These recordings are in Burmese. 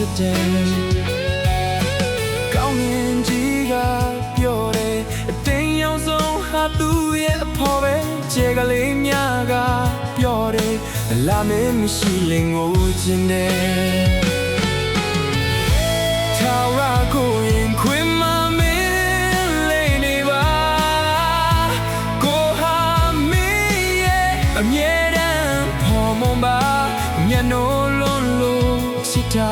စ်တယ်ကောင်းမြင်ကြီးကပြောတယ်အတင်းရောက်ဆုံးဟာသူရဲ့အဖော်ပဲခြေကလေးများကပြောတယ်လာမင်းမရှိလင်ကိုချင်တယ်ထာဝရကိုရင်ခွင်မမင်းလေးနေပါကိုဟာမင်းရဲ့အမြဲတမ်းဖော်မွန်ပါမျက်နှာလုံးလို့ချစ်တာ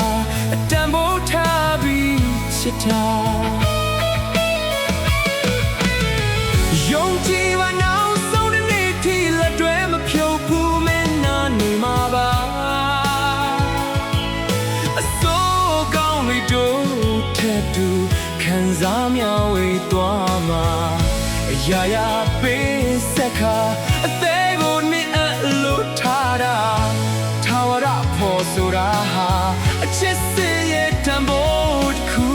အတန်ဖိုးထားပြီးချစ်တာယုံကြည်ပါနောက်ဆုံးတဲ့နေ့ထိလက်တွဲမဖြုတ်ဘူးမင်းနာနေမှာပါအစိုးကောင်းလေးတို့ထက်တူခံစားမျှဝေသွားမှာအရာရာပေးဆက်ခါအသေးကိုမြင်အလို့ထားတာထာဝရဖို့ဆိုတာဟာအချစ်စစ်ရဲ့တန်ဖိုးတစ်ခု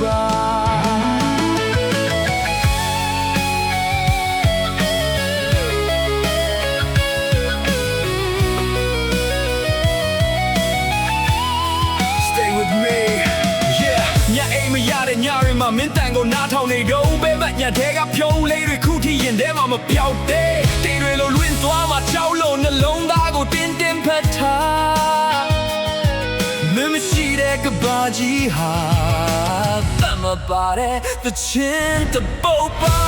ပါညရီမှာမင်းတန်ကိုနားထောင်နေတော့ဘဲမညတဲ့ကဖြုံးလေးတွေခုထိရင်ထဲမှာမပြောက်တဲ့တေးတွေလိုလွင့်သွားမှာချောက်လို့နှလုံးသားကိုတင်းတင်းဖတ်ထားမင်းမရှိတဲ့ကဘာကြီးဟာတမပါတဲ့သချင်းတပုတ်ပါ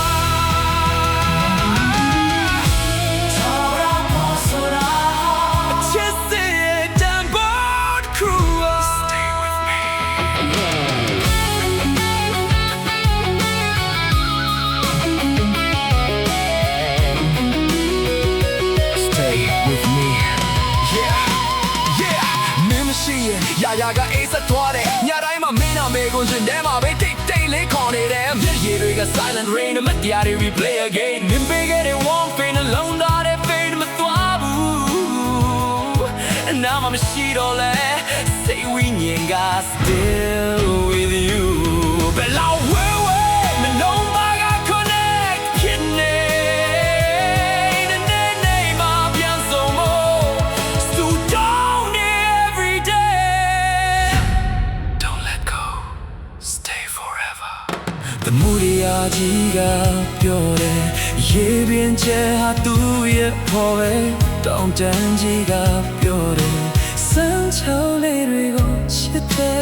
ရာကအေးစသွားတယ်ညတိုင်းမှာမင်းနာမေကိုစင်တဲမှာပဲတိတ်တိတ်လေးခေါ်နေတယ်မျက်ရည်တွေက silent rain မတရားတွေ replay again မင်းပေးခဲ့တဲ့ one pain အလုံးသားတဲ့ fade မသွားဘူးအနာမမရှိတော့လဲစိတ်ဝိညာဉ်က still with you ဘယ်လောက်ဝဲဝဲမလုံးပါက connect ဖြစ်နေမူရီယာကြီးကပြောတယ်ရေပင်ချဲဟာသူ့ရဲ့ဖော်ပဲတောင်တန်းကြီးကပြောတယ်စမ်းချောင်းလေးတွေကိုချစ်တယ်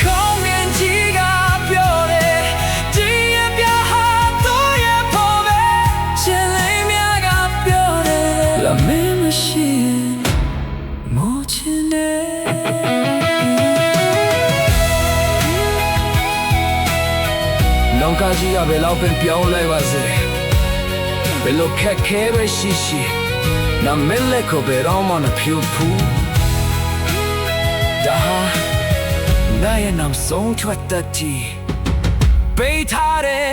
ကောင်းမြင်ကြီးကပြောတယ်ဒီရဲ့ပြဟာသူ့ရဲ့ဖော်ပဲချစ်လေးများကပြောတယ်လာမင်းမရှိမို့ချင်တယ်လောကကြီးကဘယ်လောက်ပင်ပြောင်းလဲပါစေဘယ်လိုခက်ခဲပဲရှိရှိနာမည်လက်ကိုဘယ်တော့မှမဖြူဘူးဒါဟာနိုင်ရဲ့နောက်ဆုံးထွက်တတ်တီပေးထားတဲ့